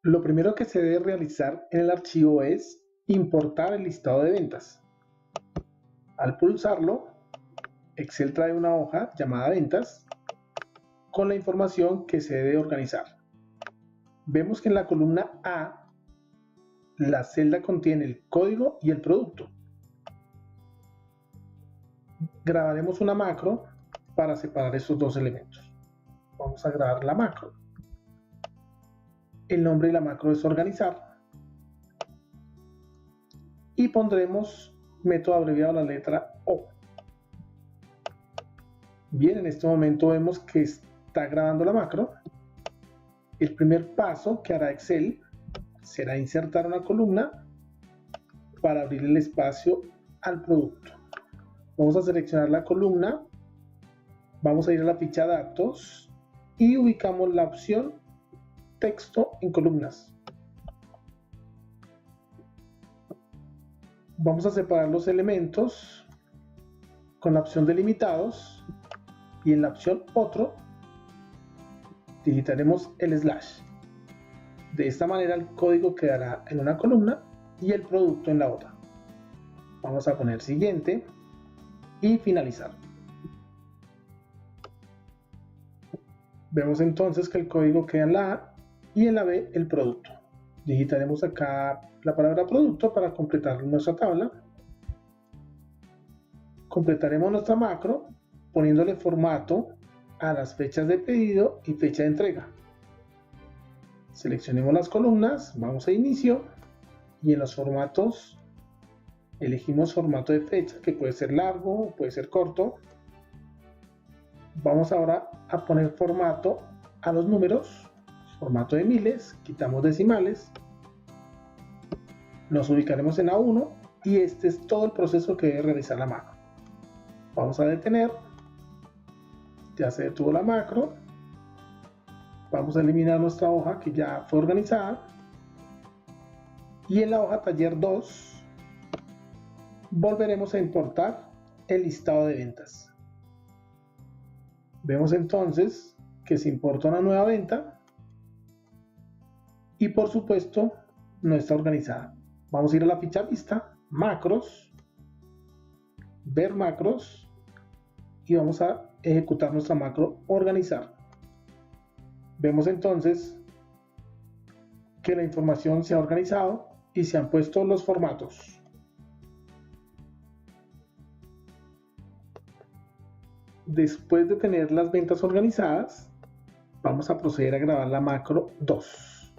Lo primero que se debe realizar en el archivo es importar el listado de ventas. Al pulsarlo, Excel trae una hoja llamada ventas con la información que se debe organizar. Vemos que en la columna A la celda contiene el código y el producto. Grabaremos una macro para separar estos dos elementos. Vamos a grabar la macro. El nombre de la macro es organizar. Y pondremos método abreviado a la letra O. Bien, en este momento vemos que está grabando la macro. El primer paso que hará Excel será insertar una columna para abrir el espacio al producto. Vamos a seleccionar la columna, vamos a ir a la ficha datos y ubicamos la opción texto en columnas. Vamos a separar los elementos con la opción delimitados y en la opción otro digitaremos el slash. De esta manera el código quedará en una columna y el producto en la otra. Vamos a poner siguiente y finalizar. Vemos entonces que el código queda en la A y en la B el producto. Digitaremos acá la palabra producto para completar nuestra tabla. Completaremos nuestra macro poniéndole formato a las fechas de pedido y fecha de entrega. Seleccionemos las columnas, vamos a inicio y en los formatos elegimos formato de fecha que puede ser largo o puede ser corto. Vamos ahora a poner formato a los números, formato de miles, quitamos decimales, nos ubicaremos en A1 y este es todo el proceso que debe realizar la macro. Vamos a detener, ya se detuvo la macro, vamos a eliminar nuestra hoja que ya fue organizada y en la hoja taller 2 volveremos a importar el listado de ventas. Vemos entonces que se importa una nueva venta y por supuesto no está organizada. Vamos a ir a la ficha vista, macros, ver macros y vamos a ejecutar nuestra macro organizar. Vemos entonces que la información se ha organizado y se han puesto los formatos. Después de tener las ventas organizadas, vamos a proceder a grabar la macro 2.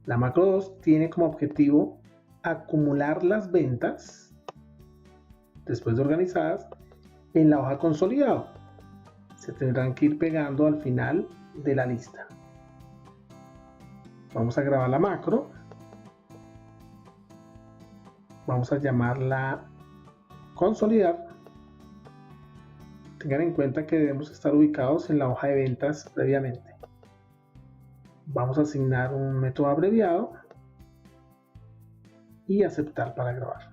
La macro 2 tiene como objetivo acumular las ventas, después de organizadas, en la hoja consolidado. Se tendrán que ir pegando al final de la lista. Vamos a grabar la macro. Vamos a llamarla consolidar. Tengan en cuenta que debemos estar ubicados en la hoja de ventas previamente. Vamos a asignar un método abreviado y aceptar para grabar.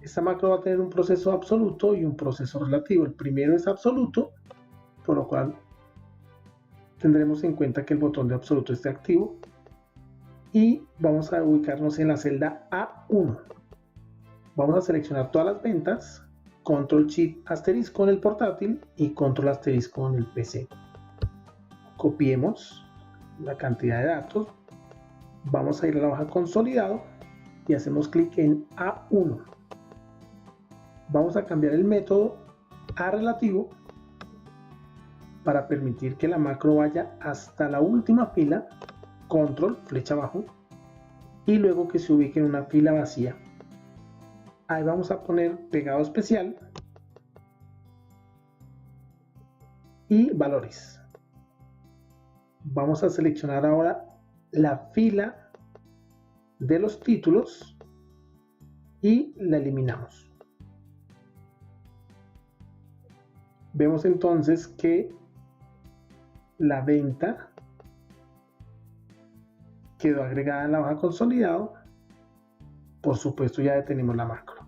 Esta macro va a tener un proceso absoluto y un proceso relativo. El primero es absoluto, por lo cual tendremos en cuenta que el botón de absoluto esté activo y vamos a ubicarnos en la celda A1. Vamos a seleccionar todas las ventas, control shift asterisco en el portátil y control asterisco en el PC. Copiemos la cantidad de datos, vamos a ir a la hoja consolidado y hacemos clic en A1. Vamos a cambiar el método a relativo para permitir que la macro vaya hasta la última fila, control, flecha abajo, y luego que se ubique en una fila vacía. Ahí vamos a poner pegado especial y valores. Vamos a seleccionar ahora la fila de los títulos y la eliminamos. Vemos entonces que la venta quedó agregada en la hoja consolidado. Por supuesto ya detenemos la macro.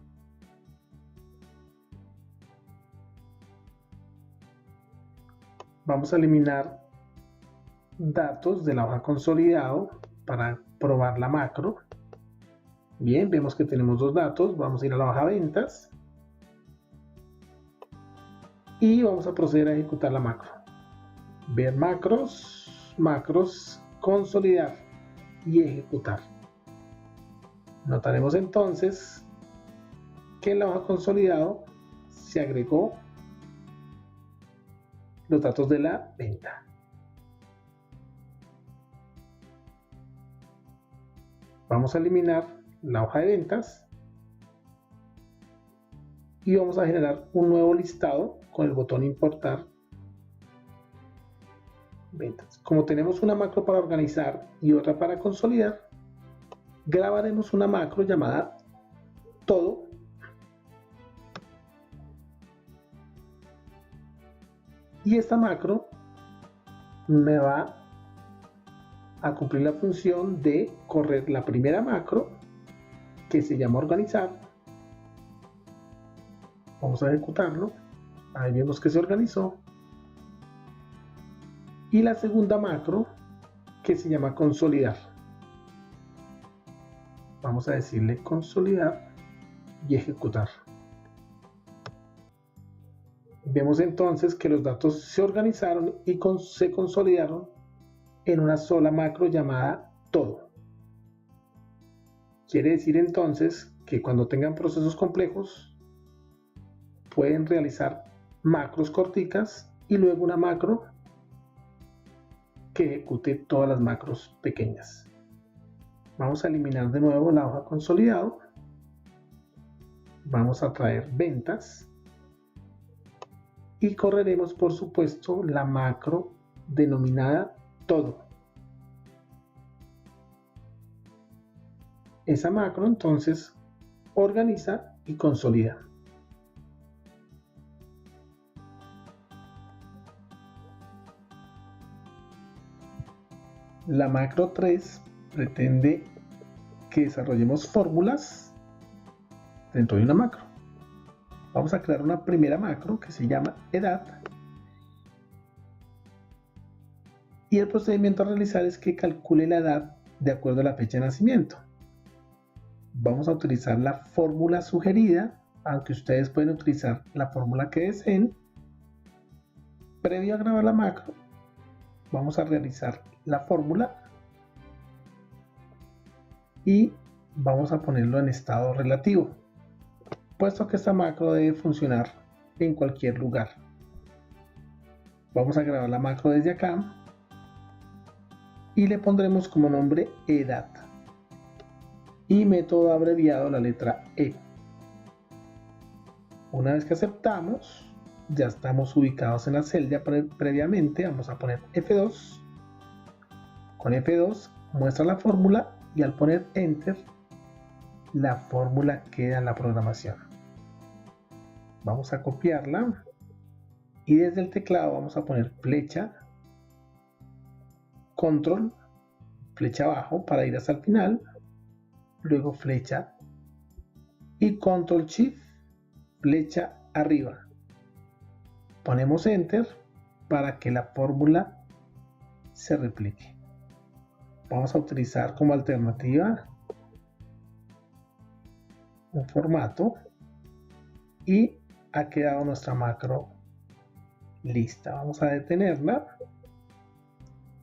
Vamos a eliminar datos de la hoja consolidado para probar la macro. Bien, vemos que tenemos dos datos. Vamos a ir a la hoja ventas y vamos a proceder a ejecutar la macro. Ver macros, macros, consolidar y ejecutar. Notaremos entonces que en la hoja consolidado se agregó los datos de la venta. Vamos a eliminar la hoja de ventas y vamos a generar un nuevo listado con el botón importar ventas. Como tenemos una macro para organizar y otra para consolidar, grabaremos una macro llamada todo y esta macro me va a cumplir la función de correr la primera macro que se llama organizar. Vamos a ejecutarlo. Ahí vemos que se organizó. Y la segunda macro que se llama consolidar. Vamos a decirle consolidar y ejecutar. Vemos entonces que los datos se organizaron y se consolidaron en una sola macro llamada todo. Quiere decir entonces que cuando tengan procesos complejos pueden realizar macros corticas y luego una macro que ejecute todas las macros pequeñas. Vamos a eliminar de nuevo la hoja consolidado. Vamos a traer ventas y correremos por supuesto la macro denominada todo. Esa macro entonces organiza y consolida. La macro 3 pretende que desarrollemos fórmulas dentro de una macro. Vamos a crear una primera macro que se llama edad. Y el procedimiento a realizar es que calcule la edad de acuerdo a la fecha de nacimiento. Vamos a utilizar la fórmula sugerida, aunque ustedes pueden utilizar la fórmula que deseen. Previo a grabar la macro, vamos a realizar la fórmula y vamos a ponerlo en estado relativo, puesto que esta macro debe funcionar en cualquier lugar. Vamos a grabar la macro desde acá y le pondremos como nombre edad y método abreviado la letra E. Una vez que aceptamos, ya estamos ubicados en la celda previamente. Vamos a poner F2. Con F2 muestra la fórmula y al poner Enter, la fórmula queda en la programación. Vamos a copiarla y desde el teclado vamos a poner flecha, control, flecha abajo para ir hasta el final, luego flecha y control shift, flecha arriba. Ponemos Enter para que la fórmula se replique. Vamos a utilizar como alternativa un formato y ha quedado nuestra macro lista. Vamos a detenerla.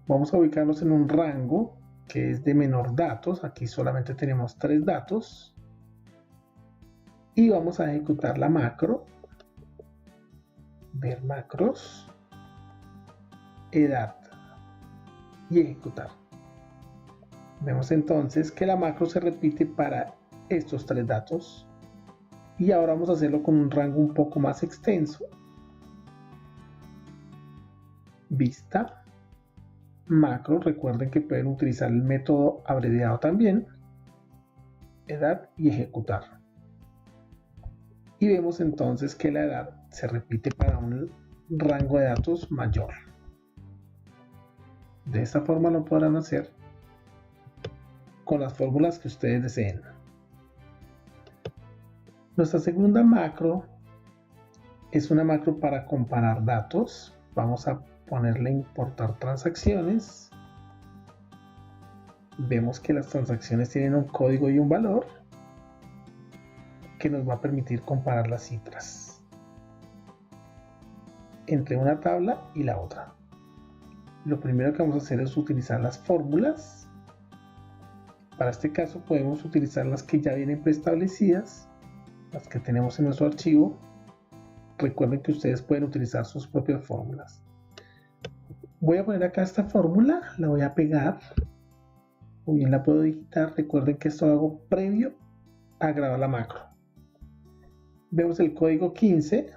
Vamos a ubicarnos en un rango que es de menor datos. Aquí solamente tenemos 3 datos. Y vamos a ejecutar la macro. Ver macros, edad y ejecutar. Vemos entonces que la macro se repite para estos 3 datos y ahora vamos a hacerlo con un rango un poco más extenso. Vista, macro, recuerden que pueden utilizar el método abreviado también, edad y ejecutar. Y vemos entonces que la edad se repite para un rango de datos mayor. De esta forma lo podrán hacer con las fórmulas que ustedes deseen. Nuestra segunda macro es una macro para comparar datos. Vamos a ponerle importar transacciones. Vemos que las transacciones tienen un código y un valor que nos va a permitir comparar las cifras entre una tabla y la otra. Lo primero que vamos a hacer es utilizar las fórmulas. Para este caso podemos utilizar las que ya vienen preestablecidas, las que tenemos en nuestro archivo. Recuerden que ustedes pueden utilizar sus propias fórmulas. Voy a poner acá esta fórmula, la voy a pegar, o bien la puedo digitar. Recuerden que esto lo hago previo a grabar la macro. Vemos el código 15.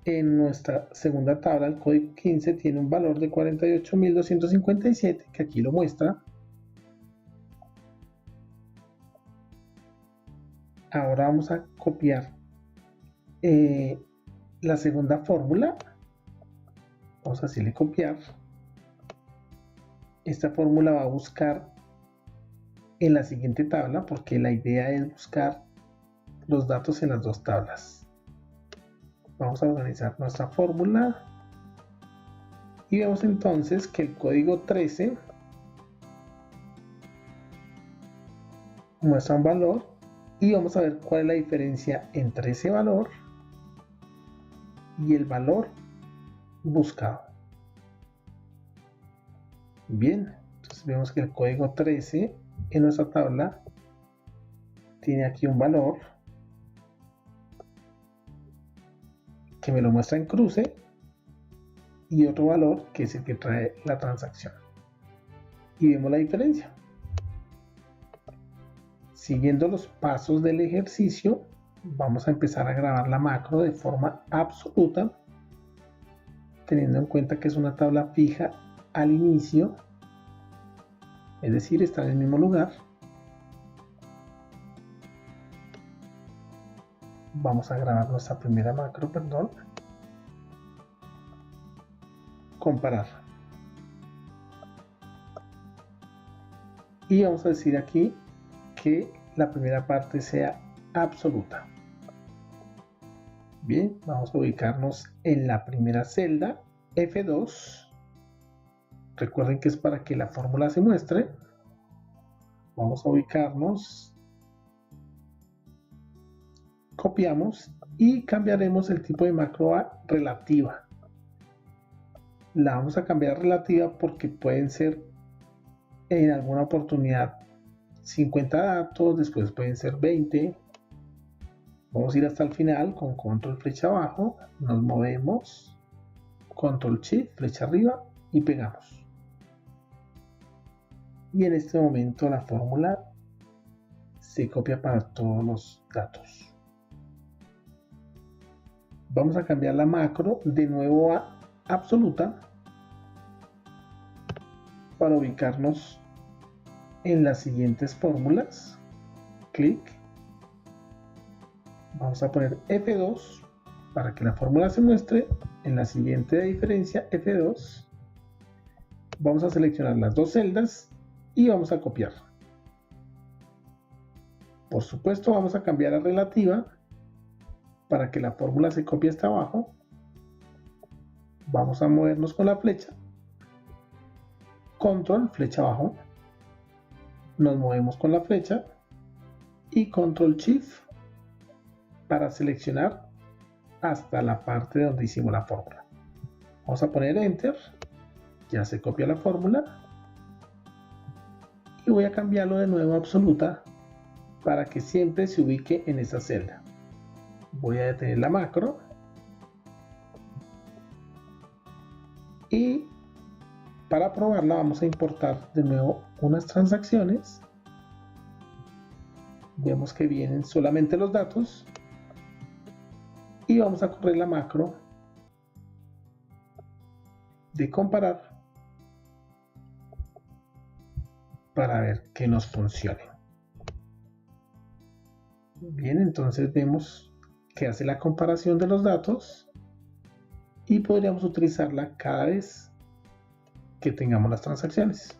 En nuestra segunda tabla, el código 15 tiene un valor de 48.257, que aquí lo muestra. Ahora vamos a copiar la segunda fórmula. Vamos a decirle copiar. Esta fórmula va a buscar en la siguiente tabla, porque la idea es buscar los datos en las dos tablas. Vamos a organizar nuestra fórmula y vemos entonces que el código 13 muestra un valor y vamos a ver cuál es la diferencia entre ese valor y el valor buscado. Bien, entonces vemos que el código 13 en nuestra tabla tiene aquí un valor que me lo muestra en cruce y otro valor que es el que trae la transacción, y vemos la diferencia. Siguiendo los pasos del ejercicio, vamos a empezar a grabar la macro de forma absoluta, teniendo en cuenta que es una tabla fija al inicio, es decir, está en el mismo lugar. Vamos a grabar nuestra primera macro, comparar. Y vamos a decir aquí que la primera parte sea absoluta. Bien, vamos a ubicarnos en la primera celda, F2. Recuerden que es para que la fórmula se muestre. Vamos a ubicarnos. Copiamos y cambiaremos el tipo de macro a relativa. La vamos a cambiar a relativa porque pueden ser en alguna oportunidad 50 datos, después pueden ser 20. Vamos a ir hasta el final con control flecha abajo, nos movemos, control shift flecha arriba y pegamos. Y en este momento la fórmula se copia para todos los datos. Vamos a cambiar la macro de nuevo a absoluta para ubicarnos en las siguientes fórmulas. Clic. Vamos a poner F2 para que la fórmula se muestre en la siguiente de diferencia, F2. Vamos a seleccionar las dos celdas y vamos a copiar. Por supuesto, vamos a cambiar a relativa para que la fórmula se copie hasta abajo. Vamos a movernos con la flecha, control flecha abajo, nos movemos con la flecha y control shift para seleccionar hasta la parte donde hicimos la fórmula. Vamos a poner enter, ya se copia la fórmula y voy a cambiarlo de nuevo a absoluta para que siempre se ubique en esa celda. Voy a detener la macro y para probarla vamos a importar de nuevo unas transacciones. Vemos que vienen solamente los datos y vamos a correr la macro de comparar para ver que nos funcione. Bien, entonces vemos que hace la comparación de los datos y podríamos utilizarla cada vez que tengamos las transacciones.